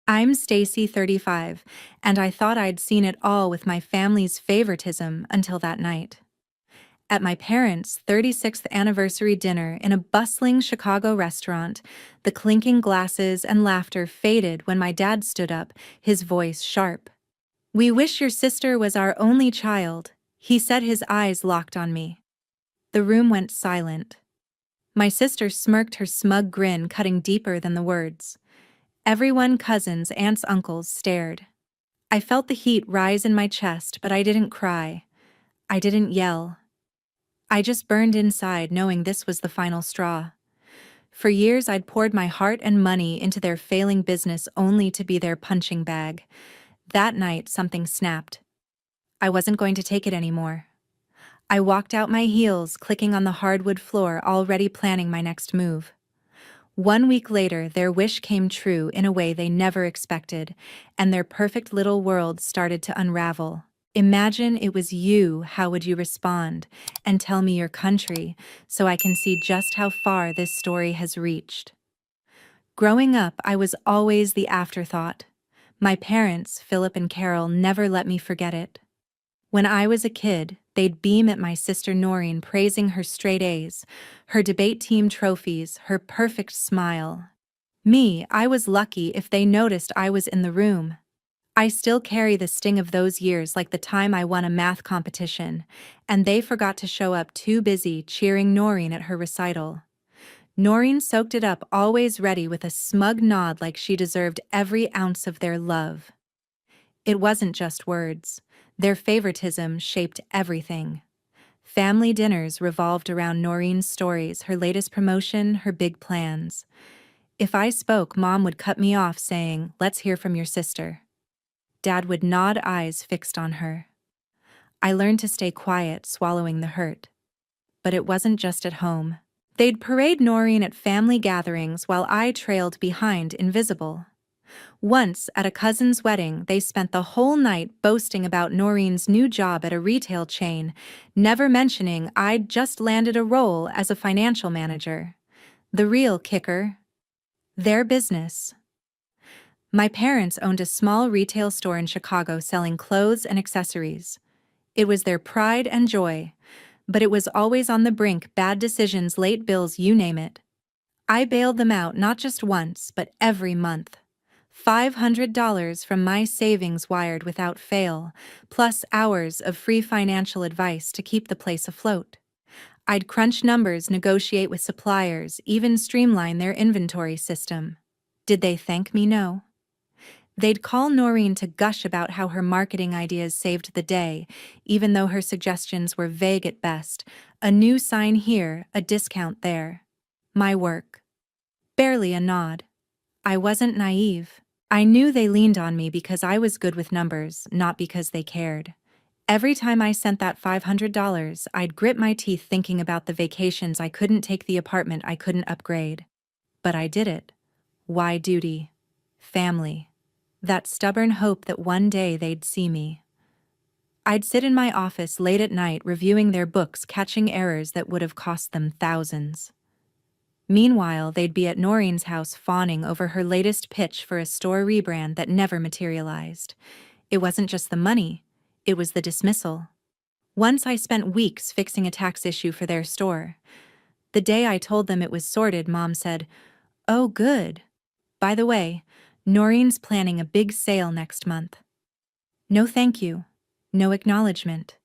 I'm Stacy, 35, and I thought I'd seen it all with my family's favoritism until that night. At my parents' 36th anniversary dinner in a bustling Chicago restaurant, the clinking glasses and laughter faded when my dad stood up, his voice sharp. "We wish your sister was our only child," he said, his eyes locked on me. The room went silent. My sister smirked, her smug grin cutting deeper than the words. Everyone, cousins, aunts, uncles, stared. I felt the heat rise in my chest, but I didn't cry. I didn't yell. I just burned inside, knowing this was the final straw. For years I'd poured my heart and money into their failing business only to be their punching bag. That night, something snapped. I wasn't going to take it anymore. I walked out, my heels clicking on the hardwood floor, already planning my next move. 1 week later, their wish came true in a way they never expected, and their perfect little world started to unravel. "Imagine it was you, how would you respond? And tell me your country, so I can see just how far this story has reached." Growing up, I was always the afterthought. My parents, Philip and Carol, never let me forget it. When I was a kid, they'd beam at my sister Noreen, praising her straight A's, her debate team trophies, her perfect smile. Me, I was lucky if they noticed I was in the room. I still carry the sting of those years, like the time I won a math competition, and they forgot to show up, too busy cheering Noreen at her recital. Noreen soaked it up, always ready with a smug nod, like she deserved every ounce of their love. It wasn't just words. Their favoritism shaped everything. Family dinners revolved around Noreen's stories, her latest promotion, her big plans. If I spoke, Mom would cut me off, saying, "Let's hear from your sister." Dad would nod, eyes fixed on her. I learned to stay quiet, swallowing the hurt. But it wasn't just at home. They'd parade Noreen at family gatherings while I trailed behind, invisible. Once, at a cousin's wedding, they spent the whole night boasting about Noreen's new job at a retail chain, never mentioning I'd just landed a role as a financial manager. The real kicker: their business. My parents owned a small retail store in Chicago selling clothes and accessories. It was their pride and joy, but it was always on the brink: bad decisions, late bills, you name it. I bailed them out, not just once, but every month. $500 from my savings wired without fail, plus hours of free financial advice to keep the place afloat. I'd crunch numbers, negotiate with suppliers, even streamline their inventory system. Did they thank me? No. They'd call Noreen to gush about how her marketing ideas saved the day, even though her suggestions were vague at best. A new sign here, a discount there. My work. Barely a nod. I wasn't naive. I knew they leaned on me because I was good with numbers, not because they cared. Every time I sent that $500, I'd grit my teeth thinking about the vacations I couldn't take, the apartment I couldn't upgrade. But I did it. Why? Duty. Family. That stubborn hope that one day they'd see me. I'd sit in my office late at night reviewing their books, catching errors that would have cost them thousands. Meanwhile, they'd be at Noreen's house fawning over her latest pitch for a store rebrand that never materialized. It wasn't just the money, it was the dismissal. Once I spent weeks fixing a tax issue for their store. The day I told them it was sorted, Mom said, "Oh, good. By the way, Noreen's planning a big sale next month." No thank you. No acknowledgement.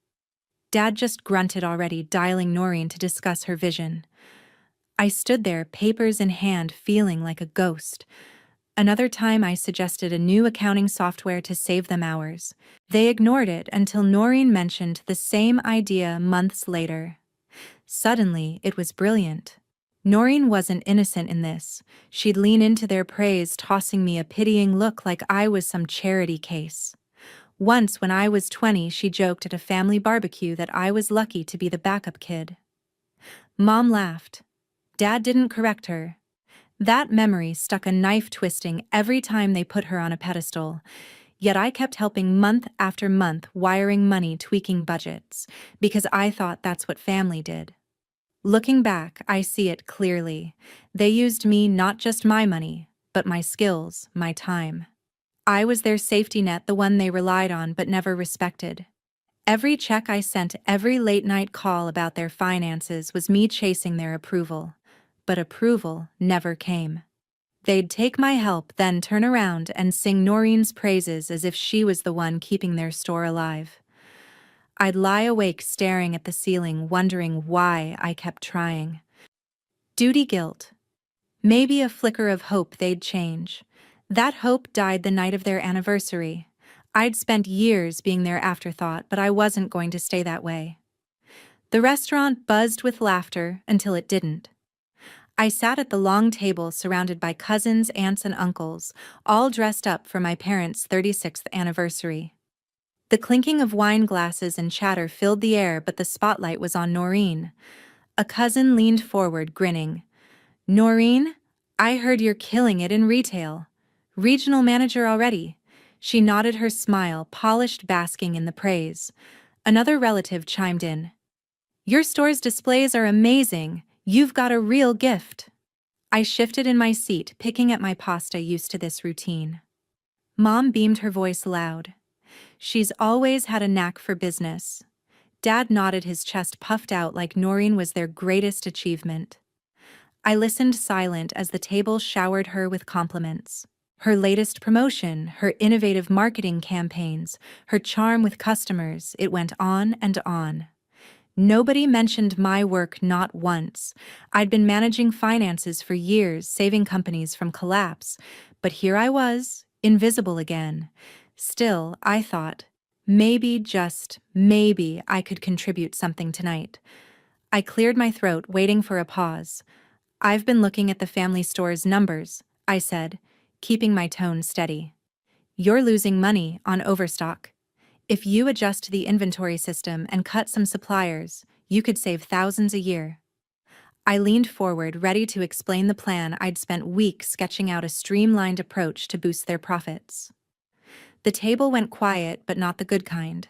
Dad just grunted, already dialing Noreen to discuss her vision. I stood there, papers in hand, feeling like a ghost. Another time I suggested a new accounting software to save them hours. They ignored it until Noreen mentioned the same idea months later. Suddenly, it was brilliant. Noreen wasn't innocent in this. She'd lean into their praise, tossing me a pitying look like I was some charity case. Once, when I was 20, she joked at a family barbecue that I was lucky to be the backup kid. Mom laughed. Dad didn't correct her. That memory stuck, a knife twisting every time they put her on a pedestal. Yet I kept helping month after month, wiring money, tweaking budgets, because I thought that's what family did. Looking back, I see it clearly. They used me, not just my money, but my skills, my time. I was their safety net, the one they relied on but never respected. Every check I sent, every late-night call about their finances was me chasing their approval. But approval never came. They'd take my help, then turn around and sing Noreen's praises as if she was the one keeping their store alive. I'd lie awake staring at the ceiling, wondering why I kept trying. Duty guilt. Maybe a flicker of hope they'd change. That hope died the night of their anniversary. I'd spent years being their afterthought, but I wasn't going to stay that way. The restaurant buzzed with laughter until it didn't. I sat at the long table surrounded by cousins, aunts, and uncles, all dressed up for my parents' 36th anniversary. The clinking of wine glasses and chatter filled the air, but the spotlight was on Noreen. A cousin leaned forward, grinning. "Noreen, I heard you're killing it in retail. Regional manager already." She nodded, her smile polished, basking in the praise. Another relative chimed in. "Your store's displays are amazing. You've got a real gift." I shifted in my seat, picking at my pasta, used to this routine. Mom beamed, her voice loud. "She's always had a knack for business." Dad nodded, his chest puffed out like Noreen was their greatest achievement. I listened silent as the table showered her with compliments. Her latest promotion, her innovative marketing campaigns, her charm with customers, it went on and on. Nobody mentioned my work, not once. I'd been managing finances for years, saving companies from collapse, but here I was, invisible again. Still, I thought, maybe, just maybe, I could contribute something tonight. I cleared my throat, waiting for a pause. "I've been looking at the family store's numbers," I said, keeping my tone steady. "You're losing money on overstock. If you adjust the inventory system and cut some suppliers, you could save thousands a year." I leaned forward, ready to explain the plan. I'd spent weeks sketching out a streamlined approach to boost their profits. The table went quiet, but not the good kind.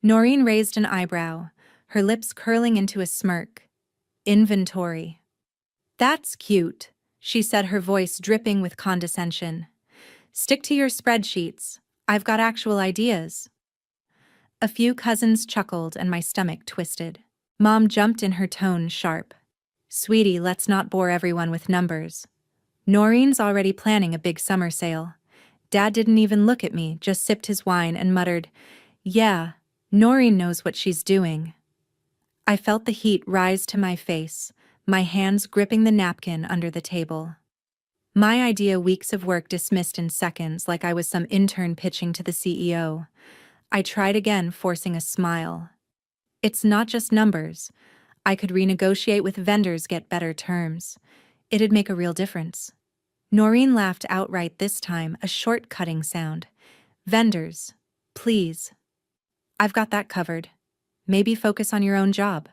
Noreen raised an eyebrow, her lips curling into a smirk. "Inventory. That's cute," she said, her voice dripping with condescension. "Stick to your spreadsheets. I've got actual ideas." A few cousins chuckled and my stomach twisted. Mom jumped in, her tone sharp. "Sweetie, let's not bore everyone with numbers. Noreen's already planning a big summer sale." Dad didn't even look at me, just sipped his wine and muttered, "Yeah, Noreen knows what she's doing." I felt the heat rise to my face, my hands gripping the napkin under the table. My idea, weeks of work dismissed in seconds like I was some intern pitching to the CEO. I tried again, forcing a smile. "It's not just numbers. I could renegotiate with vendors, get better terms. It'd make a real difference." Noreen laughed outright this time, a short cutting sound. "Vendors, please. I've got that covered. Maybe focus on your own job."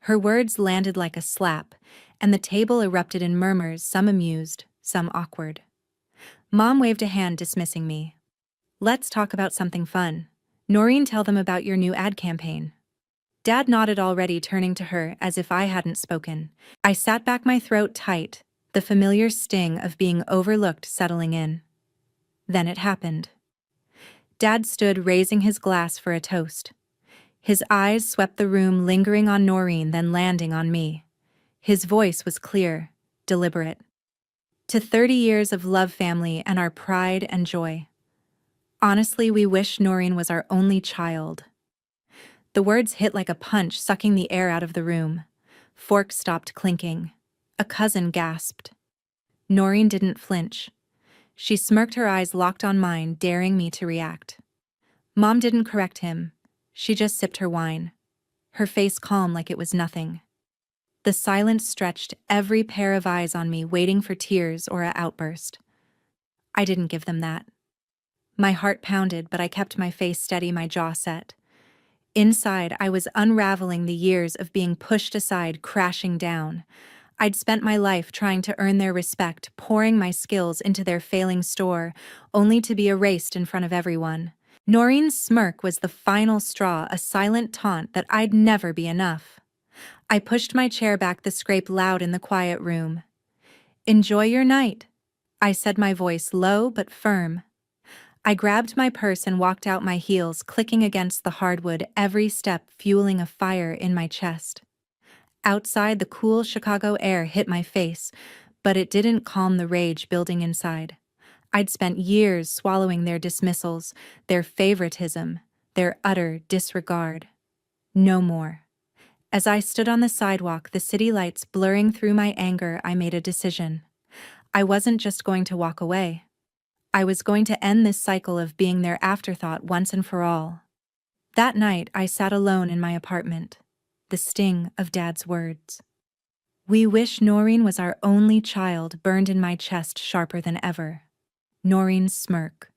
Her words landed like a slap, and the table erupted in murmurs, some amused, some awkward. Mom waved a hand, dismissing me. "Let's talk about something fun. Noreen, tell them about your new ad campaign." Dad nodded, already turning to her as if I hadn't spoken. I sat back, my throat tight, the familiar sting of being overlooked settling in. Then it happened. Dad stood, raising his glass for a toast. His eyes swept the room, lingering on Noreen, then landing on me. His voice was clear, deliberate. "To 30 years of love, family, and our pride and joy. Honestly, we wish Noreen was our only child." The words hit like a punch, sucking the air out of the room. Forks stopped clinking. A cousin gasped. Noreen didn't flinch. She smirked, her eyes locked on mine, daring me to react. Mom didn't correct him. She just sipped her wine, her face calm like it was nothing. The silence stretched, every pair of eyes on me, waiting for tears or an outburst. I didn't give them that. My heart pounded, but I kept my face steady, my jaw set. Inside, I was unraveling the years of being pushed aside, crashing down. I'd spent my life trying to earn their respect, pouring my skills into their failing store, only to be erased in front of everyone. Noreen's smirk was the final straw, a silent taunt that I'd never be enough. I pushed my chair back, the scrape loud in the quiet room. "Enjoy your night," I said, my voice low but firm. I grabbed my purse and walked out, my heels clicking against the hardwood, every step fueling a fire in my chest. Outside, the cool Chicago air hit my face, but it didn't calm the rage building inside. I'd spent years swallowing their dismissals, their favoritism, their utter disregard. No more. As I stood on the sidewalk, the city lights blurring through my anger, I made a decision. I wasn't just going to walk away. I was going to end this cycle of being their afterthought once and for all. That night, I sat alone in my apartment. The sting of Dad's words. "We wish Noreen was our only child," burned in my chest sharper than ever. Noreen's smirk.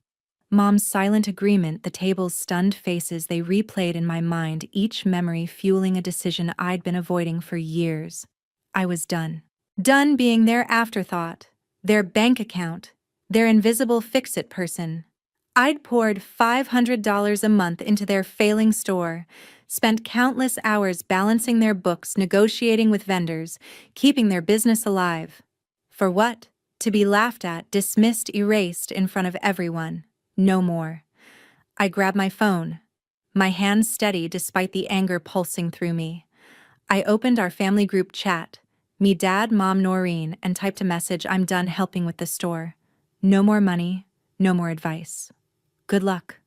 Mom's silent agreement, the table's stunned faces, they replayed in my mind, each memory fueling a decision I'd been avoiding for years. I was done. Done being their afterthought, their bank account, their invisible fix-it person. I'd poured $500 a month into their failing store, spent countless hours balancing their books, negotiating with vendors, keeping their business alive. For what? To be laughed at, dismissed, erased in front of everyone. No more. I grabbed my phone, my hands steady despite the anger pulsing through me. I opened our family group chat, me, Dad, Mom, Noreen, and typed a message: "I'm done helping with the store. No more money, no more advice. Good luck."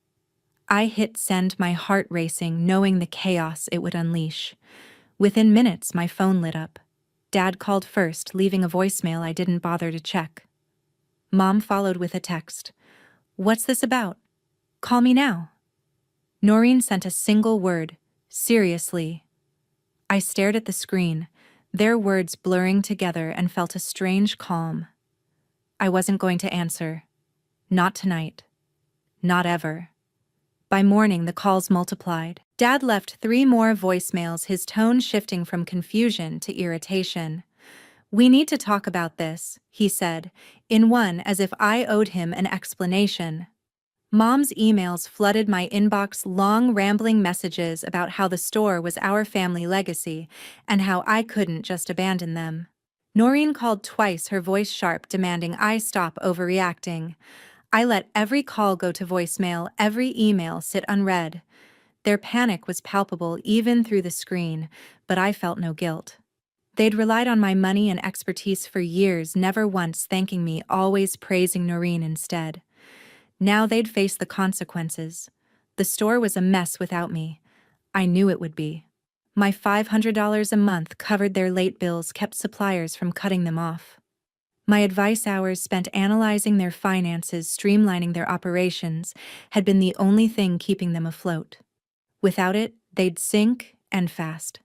I hit send, my heart racing, knowing the chaos it would unleash. Within minutes, my phone lit up. Dad called first, leaving a voicemail I didn't bother to check. Mom followed with a text. "What's this about? Call me now." Noreen sent a single word: "Seriously." I stared at the screen, their words blurring together, and felt a strange calm. I wasn't going to answer. Not tonight. Not ever. By morning, the calls multiplied. Dad left 3 more voicemails, his tone shifting from confusion to irritation. "We need to talk about this," he said, in one as if I owed him an explanation. Mom's emails flooded my inbox, long rambling messages about how the store was our family legacy and how I couldn't just abandon them. Noreen called twice, her voice sharp, demanding I stop overreacting. I let every call go to voicemail, every email sit unread. Their panic was palpable even through the screen, but I felt no guilt. They'd relied on my money and expertise for years, never once thanking me, always praising Noreen instead. Now they'd face the consequences. The store was a mess without me. I knew it would be. My $500 a month covered their late bills, kept suppliers from cutting them off. My advice hours spent analyzing their finances, streamlining their operations, had been the only thing keeping them afloat. Without it, they'd sink, and fast.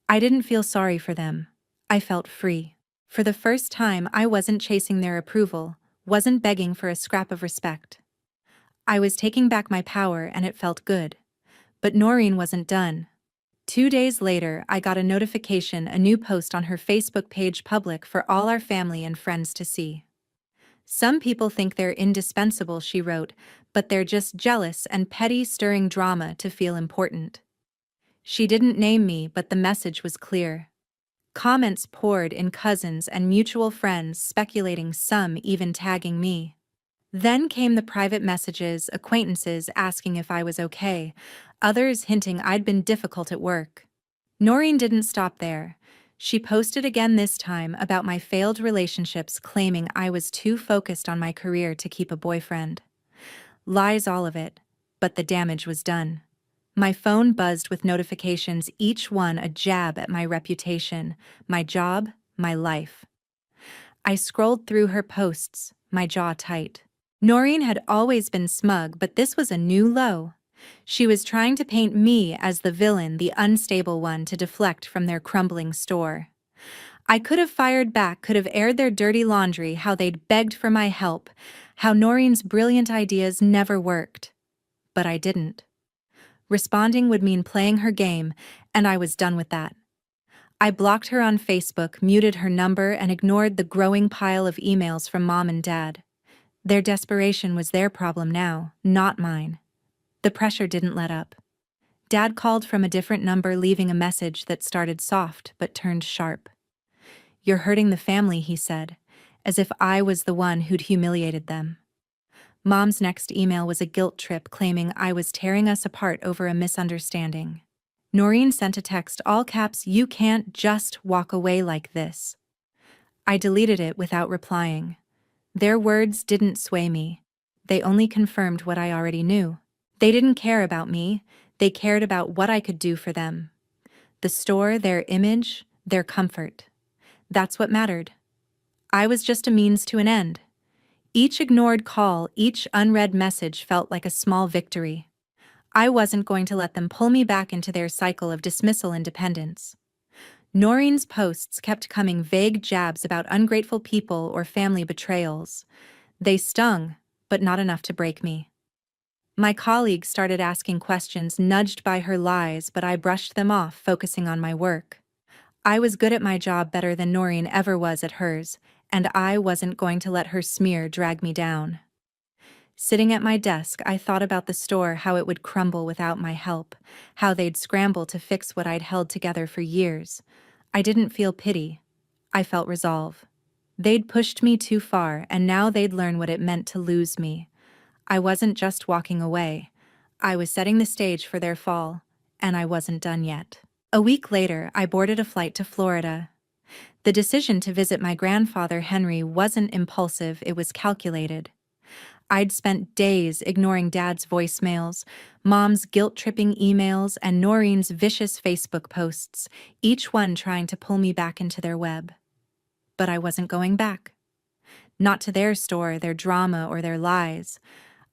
I didn't feel sorry for them. I felt free. For the first time, I wasn't chasing their approval, wasn't begging for a scrap of respect. I was taking back my power, and it felt good. But Noreen wasn't done. 2 days later, I got a notification, a new post on her Facebook page, public for all our family and friends to see. "Some people think they're indispensable," she wrote, "but they're just jealous and petty, stirring drama to feel important." She didn't name me, but the message was clear. Comments poured in, cousins and mutual friends speculating, some even tagging me. Then came the private messages, acquaintances asking if I was okay, others hinting I'd been difficult at work. Noreen didn't stop there. She posted again, this time about my failed relationships, claiming I was too focused on my career to keep a boyfriend. Lies, all of it, but the damage was done. My phone buzzed with notifications, each one a jab at my reputation, my job, my life. I scrolled through her posts, my jaw tight. Noreen had always been smug, but this was a new low. She was trying to paint me as the villain, the unstable one, to deflect from their crumbling store. I could have fired back, could have aired their dirty laundry, how they'd begged for my help, how Noreen's brilliant ideas never worked. But I didn't. Responding would mean playing her game, and I was done with that. I blocked her on Facebook, muted her number, and ignored the growing pile of emails from Mom and Dad. Their desperation was their problem now, not mine. The pressure didn't let up. Dad called from a different number, leaving a message that started soft but turned sharp. "You're hurting the family," he said, as if I was the one who'd humiliated them. Mom's next email was a guilt trip claiming I was tearing us apart over a misunderstanding. Noreen sent a text all caps, "You can't just walk away like this." I deleted it without replying. Their words didn't sway me. They only confirmed what I already knew. They didn't care about me, they cared about what I could do for them. The store, their image, their comfort. That's what mattered. I was just a means to an end. Each ignored call, each unread message felt like a small victory. I wasn't going to let them pull me back into their cycle of dismissal and dependence. Noreen's posts kept coming, vague jabs about ungrateful people or family betrayals. They stung, but not enough to break me. My colleague started asking questions, nudged by her lies, but I brushed them off, focusing on my work. I was good at my job, better than Noreen ever was at hers, and I wasn't going to let her smear drag me down. Sitting at my desk, I thought about the store, how it would crumble without my help, how they'd scramble to fix what I'd held together for years. I didn't feel pity. I felt resolve. They'd pushed me too far, and now they'd learn what it meant to lose me. I wasn't just walking away. I was setting the stage for their fall, and I wasn't done yet. A week later, I boarded a flight to Florida. The decision to visit my grandfather Henry wasn't impulsive, it was calculated. I'd spent days ignoring Dad's voicemails, Mom's guilt-tripping emails, and Noreen's vicious Facebook posts, each one trying to pull me back into their web. But I wasn't going back. Not to their store, their drama, or their lies.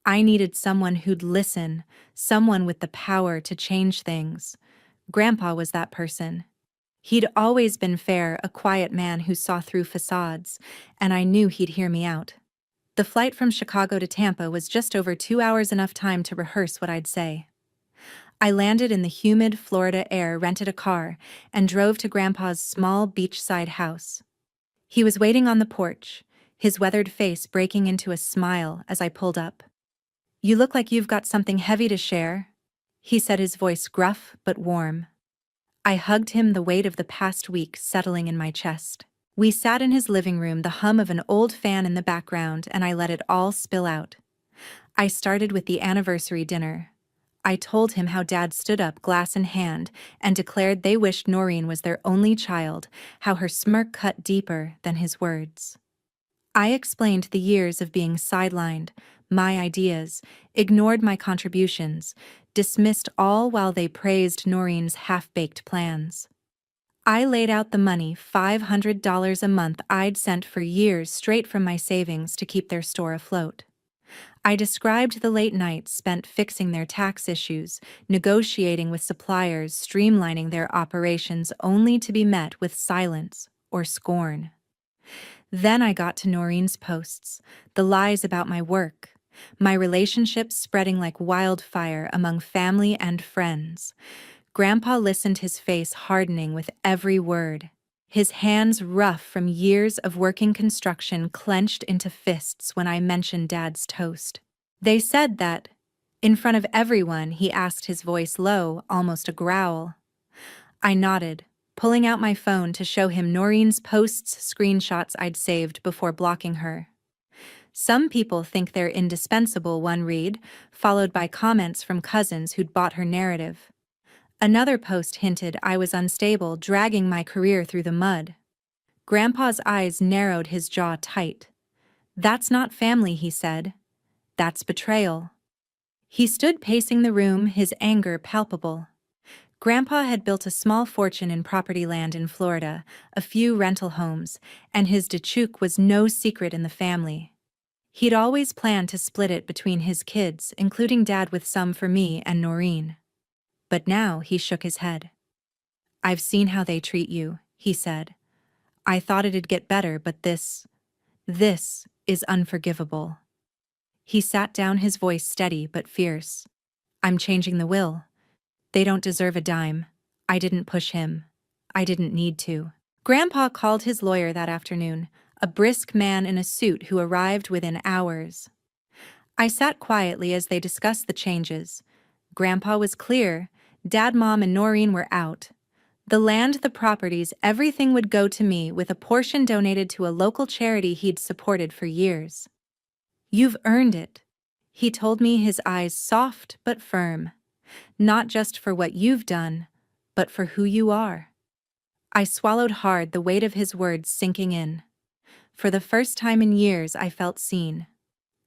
I needed someone who'd listen, someone with the power to change things. Grandpa was that person. He'd always been fair, a quiet man who saw through facades, and I knew he'd hear me out. The flight from Chicago to Tampa was just over 2 hours, enough time to rehearse what I'd say. I landed in the humid Florida air, rented a car, and drove to Grandpa's small beachside house. He was waiting on the porch, his weathered face breaking into a smile as I pulled up. "You look like you've got something heavy to share," he said, his voice gruff but warm. I hugged him, the weight of the past week settling in my chest. We sat in his living room, the hum of an old fan in the background, and I let it all spill out. I started with the anniversary dinner. I told him how Dad stood up, glass in hand, and declared they wished Noreen was their only child, how her smirk cut deeper than his words. I explained the years of being sidelined, my ideas, ignored my contributions, dismissed all while they praised Noreen's half-baked plans. I laid out the money, $500 a month I'd sent for years straight from my savings to keep their store afloat. I described the late nights spent fixing their tax issues, negotiating with suppliers, streamlining their operations, only to be met with silence or scorn. Then I got to Noreen's posts, the lies about my work, my relationships spreading like wildfire among family and friends. Grandpa listened, his face hardening with every word. His hands, rough from years of working construction, clenched into fists when I mentioned Dad's toast. "They said that," in front of everyone, he asked, his voice low, almost a growl. I nodded, pulling out my phone to show him Noreen's posts, screenshots I'd saved before blocking her. "Some people think they're indispensable," one read, followed by comments from cousins who'd bought her narrative. Another post hinted I was unstable, dragging my career through the mud. Grandpa's eyes narrowed, his jaw tight. "That's not family," he said. "That's betrayal." He stood pacing the room, his anger palpable. Grandpa had built a small fortune in property land in Florida, a few rental homes, and his dachshund was no secret in the family. He'd always planned to split it between his kids, including Dad, with some for me and Noreen. But now he shook his head. "I've seen how they treat you," he said. "I thought it'd get better, but this is unforgivable." He sat down, his voice steady but fierce. "I'm changing the will. They don't deserve a dime. I didn't push him. I didn't need to." Grandpa called his lawyer that afternoon, a brisk man in a suit who arrived within hours. I sat quietly as they discussed the changes. Grandpa was clear. Dad, Mom, and Noreen were out. The land, the properties, everything would go to me, with a portion donated to a local charity he'd supported for years. "You've earned it," He told me, his eyes soft but firm. Not just for what you've done, but for who you are. I swallowed hard, the weight of his words sinking in. For the first time in years, I felt seen.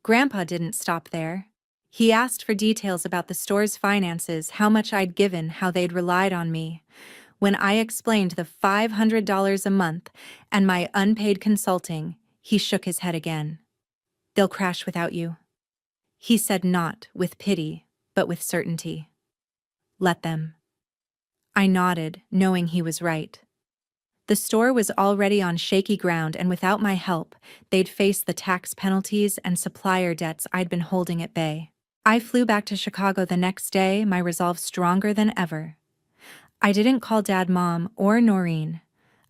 Grandpa didn't stop there. He asked for details about the store's finances, how much I'd given, how they'd relied on me. When I explained the $500 a month and my unpaid consulting, he shook his head again. "They'll crash without you," he said, not with pity, but with certainty. "Let them." I nodded, knowing he was right. The store was already on shaky ground, and without my help, they'd face the tax penalties and supplier debts I'd been holding at bay. I flew back to Chicago the next day, my resolve stronger than ever. I didn't call Dad, Mom, or Noreen.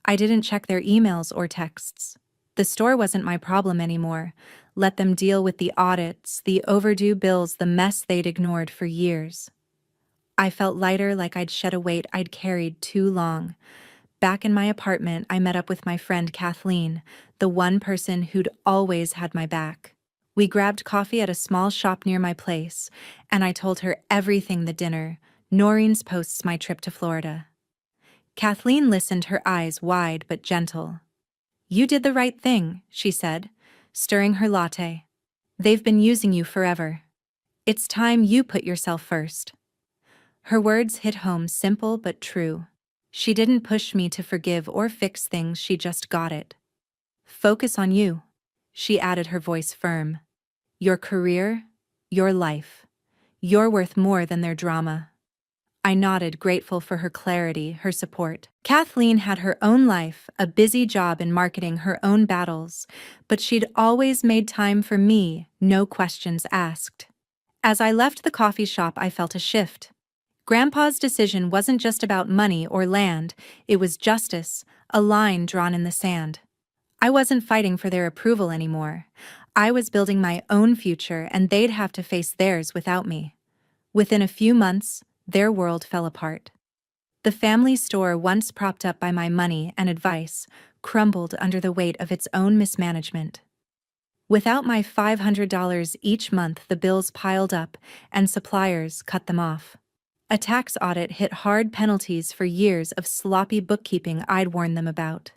I didn't check their emails or texts. The store wasn't my problem anymore. Let them deal with the audits, the overdue bills, the mess they'd ignored for years. I felt lighter, like I'd shed a weight I'd carried too long. Back in my apartment, I met up with my friend Kathleen, the one person who'd always had my back. We grabbed coffee at a small shop near my place, and I told her everything: the dinner, Noreen's posts, my trip to Florida. Kathleen listened, her eyes wide but gentle. "You did the right thing," she said, stirring her latte. "They've been using you forever. It's time you put yourself first." Her words hit home, simple but true. She didn't push me to forgive or fix things, she just got it. "Focus on you," she added, her voice firm. "Your career, your life. You're worth more than their drama." I nodded, grateful for her clarity, her support. Kathleen had her own life, a busy job in marketing, her own battles, but she'd always made time for me, no questions asked. As I left the coffee shop, I felt a shift. Grandpa's decision wasn't just about money or land, it was justice, a line drawn in the sand. I wasn't fighting for their approval anymore. I was building my own future, and they'd have to face theirs without me. Within a few months, their world fell apart. The family store, once propped up by my money and advice, crumbled under the weight of its own mismanagement. Without my $500 each month, the bills piled up, and suppliers cut them off. A tax audit hit hard, penalties for years of sloppy bookkeeping I'd warned them about.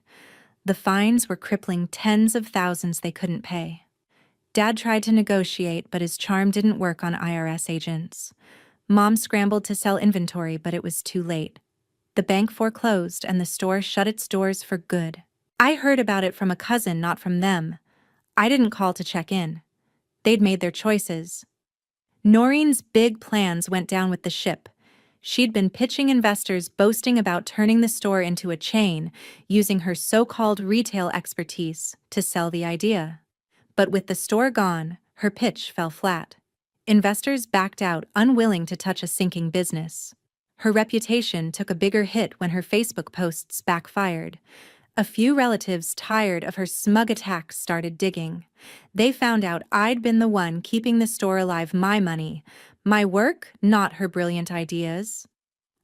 The fines were crippling, tens of thousands they couldn't pay. Dad tried to negotiate, but his charm didn't work on IRS agents. Mom scrambled to sell inventory, but it was too late. The bank foreclosed, and the store shut its doors for good. I heard about it from a cousin, not from them. I didn't call to check in. They'd made their choices. Noreen's big plans went down with the ship. She'd been pitching investors, boasting about turning the store into a chain, using her so-called retail expertise to sell the idea. But with the store gone, her pitch fell flat. Investors backed out, unwilling to touch a sinking business. Her reputation took a bigger hit when her Facebook posts backfired. A few relatives, tired of her smug attacks, started digging. They found out I'd been the one keeping the store alive, my money, my work, not her brilliant ideas.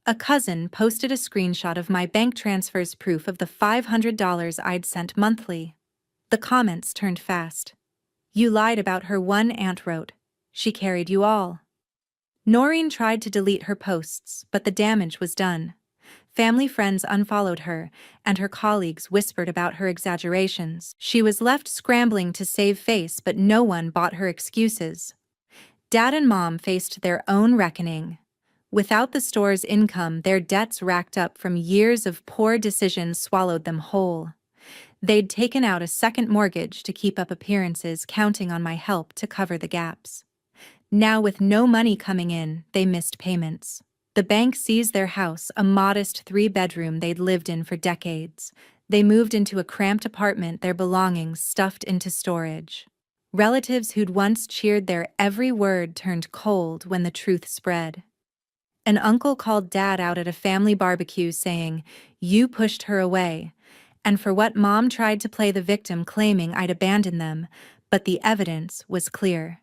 A cousin posted a screenshot of my bank transfers, proof of the $500 I'd sent monthly. The comments turned fast. "You lied about her," one aunt wrote. "She carried you all." Noreen tried to delete her posts, but the damage was done. Family friends unfollowed her, and her colleagues whispered about her exaggerations. She was left scrambling to save face, but no one bought her excuses. Dad and Mom faced their own reckoning. Without the store's income, their debts racked up from years of poor decisions swallowed them whole. They'd taken out a second mortgage to keep up appearances, counting on my help to cover the gaps. Now, with no money coming in, they missed payments. The bank seized their house, a modest 3-bedroom they'd lived in for decades. They moved into a cramped apartment, their belongings stuffed into storage. Relatives who'd once cheered their every word turned cold when the truth spread. An uncle called Dad out at a family barbecue, saying, "You pushed her away," and for what Mom tried to play the victim, claiming I'd abandoned them, but the evidence was clear.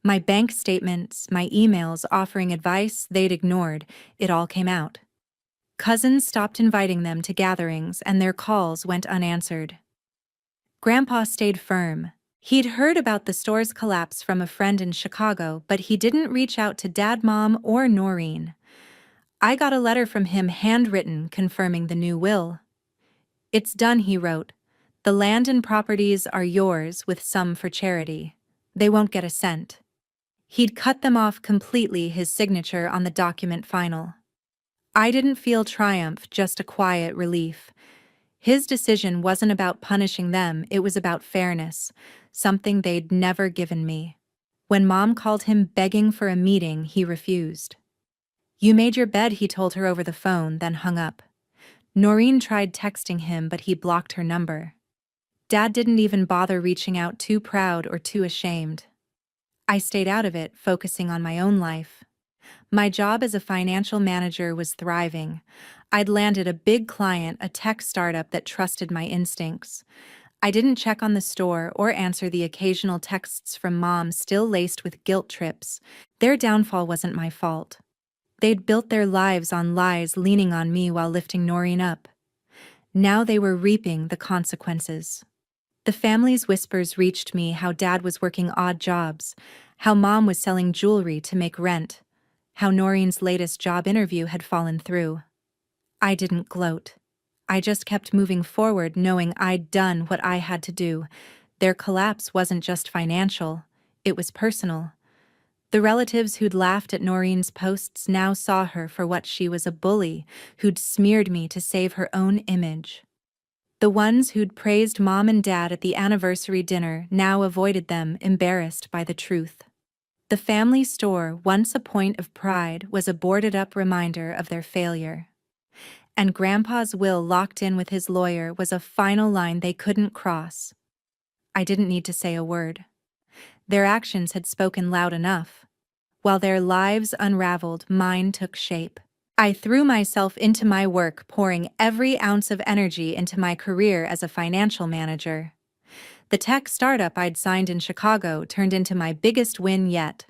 My bank statements, my emails offering advice they'd ignored, it all came out. Cousins stopped inviting them to gatherings, and their calls went unanswered. Grandpa stayed firm. He'd heard about the store's collapse from a friend in Chicago, but he didn't reach out to Dad, Mom, or Noreen. I got a letter from him handwritten confirming the new will. "It's done," he wrote. "The land and properties are yours with some for charity. They won't get a cent." He'd cut them off completely, his signature on the document final. I didn't feel triumph, just a quiet relief. His decision wasn't about punishing them, it was about fairness, something they'd never given me. When Mom called him begging for a meeting, he refused. "You made your bed," he told her over the phone, then hung up. Noreen tried texting him, but he blocked her number. Dad didn't even bother reaching out, too proud or too ashamed. I stayed out of it, focusing on my own life. My job as a financial manager was thriving. I'd landed a big client, a tech startup that trusted my instincts. I didn't check on the store or answer the occasional texts from Mom, still laced with guilt trips. Their downfall wasn't my fault. They'd built their lives on lies, leaning on me while lifting Noreen up. Now they were reaping the consequences. The family's whispers reached me: how Dad was working odd jobs, how Mom was selling jewelry to make rent, how Noreen's latest job interview had fallen through. I didn't gloat. I just kept moving forward, knowing I'd done what I had to do. Their collapse wasn't just financial, it was personal. The relatives who'd laughed at Noreen's posts now saw her for what she was: a bully who'd smeared me to save her own image. The ones who'd praised Mom and Dad at the anniversary dinner now avoided them, embarrassed by the truth. The family store, once a point of pride, was a boarded-up reminder of their failure. And Grandpa's will, locked in with his lawyer, was a final line they couldn't cross. I didn't need to say a word. Their actions had spoken loud enough. While their lives unraveled, mine took shape. I threw myself into my work, pouring every ounce of energy into my career as a financial manager. The tech startup I'd signed in Chicago turned into my biggest win yet.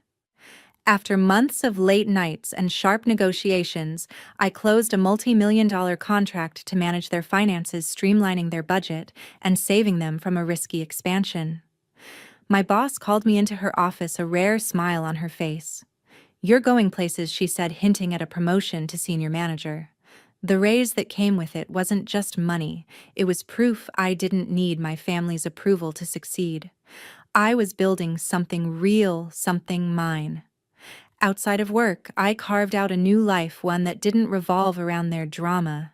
After months of late nights and sharp negotiations, I closed a multi-million-dollar contract to manage their finances, streamlining their budget and saving them from a risky expansion. My boss called me into her office, a rare smile on her face. "You're going places," she said, hinting at a promotion to senior manager. The raise that came with it wasn't just money, it was proof I didn't need my family's approval to succeed. I was building something real, something mine. Outside of work, I carved out a new life, one that didn't revolve around their drama.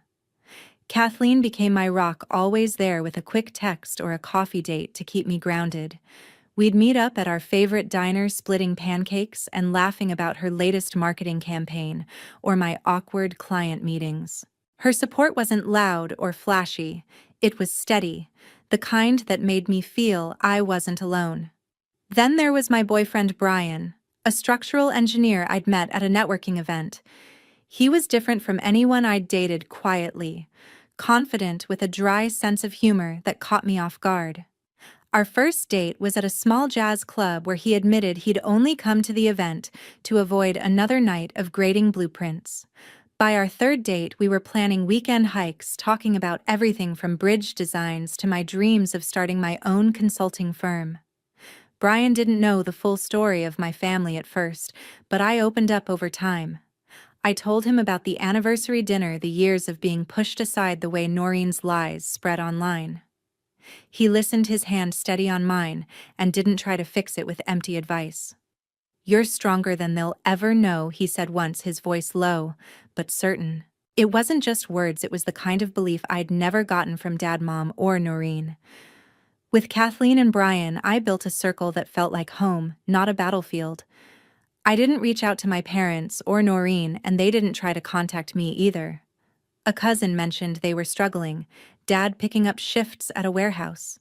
Kathleen became my rock, always there with a quick text or a coffee date to keep me grounded. We'd meet up at our favorite diner, splitting pancakes and laughing about her latest marketing campaign or my awkward client meetings. Her support wasn't loud or flashy, it was steady, the kind that made me feel I wasn't alone. Then there was my boyfriend Brian, a structural engineer I'd met at a networking event. He was different from anyone I'd dated, quietly, confident, with a dry sense of humor that caught me off guard. Our first date was at a small jazz club where he admitted he'd only come to the event to avoid another night of grading blueprints. By our third date, we were planning weekend hikes, talking about everything from bridge designs to my dreams of starting my own consulting firm. Brian didn't know the full story of my family at first, but I opened up over time. I told him about the anniversary dinner, the years of being pushed aside, the way Noreen's lies spread online. He listened, his hand steady on mine, and didn't try to fix it with empty advice. "You're stronger than they'll ever know," he said once, his voice low, but certain. It wasn't just words, it was the kind of belief I'd never gotten from Dad, Mom, or Noreen. With Kathleen and Brian, I built a circle that felt like home, not a battlefield. I didn't reach out to my parents or Noreen, and they didn't try to contact me either. A cousin mentioned they were struggling, Dad picking up shifts at a warehouse,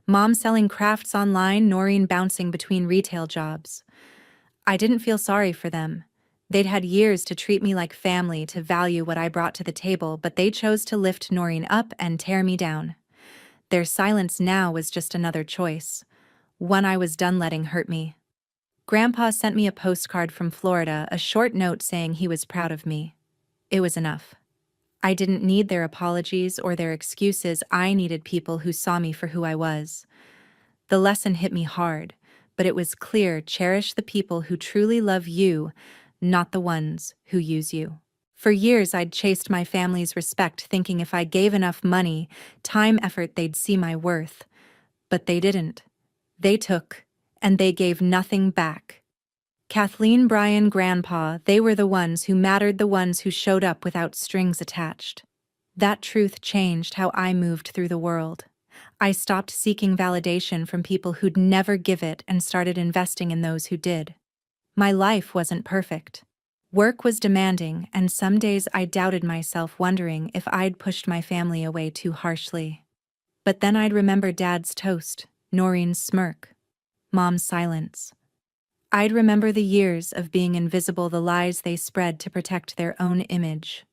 Mom selling crafts online, Noreen bouncing between retail jobs. I didn't feel sorry for them. They'd had years to treat me like family, to value what I brought to the table, but they chose to lift Noreen up and tear me down. Their silence now was just another choice, one I was done letting hurt me. Grandpa sent me a postcard from Florida, a short note saying he was proud of me. It was enough. I didn't need their apologies or their excuses, I needed people who saw me for who I was. The lesson hit me hard, but it was clear: cherish the people who truly love you, not the ones who use you. For years, I'd chased my family's respect, thinking if I gave enough money, time, effort, they'd see my worth. But they didn't. They took, and they gave nothing back. Kathleen, Brian, Grandpa, they were the ones who mattered, the ones who showed up without strings attached. That truth changed how I moved through the world. I stopped seeking validation from people who'd never give it and started investing in those who did. My life wasn't perfect. Work was demanding, and some days I doubted myself, wondering if I'd pushed my family away too harshly. But then I'd remember Dad's toast, Noreen's smirk, Mom's silence. I'd remember the years of being invisible, the lies they spread to protect their own image.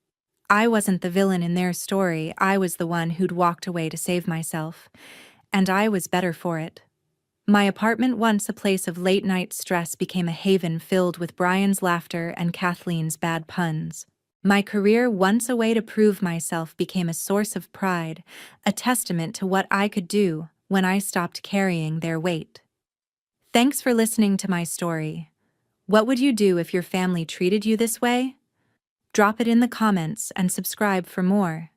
I wasn't the villain in their story, I was the one who'd walked away to save myself. And I was better for it. My apartment, once a place of late-night stress, became a haven filled with Brian's laughter and Kathleen's bad puns. My career, once a way to prove myself, became a source of pride, a testament to what I could do when I stopped carrying their weight. Thanks for listening to my story. What would you do if your family treated you this way? Drop it in the comments and subscribe for more.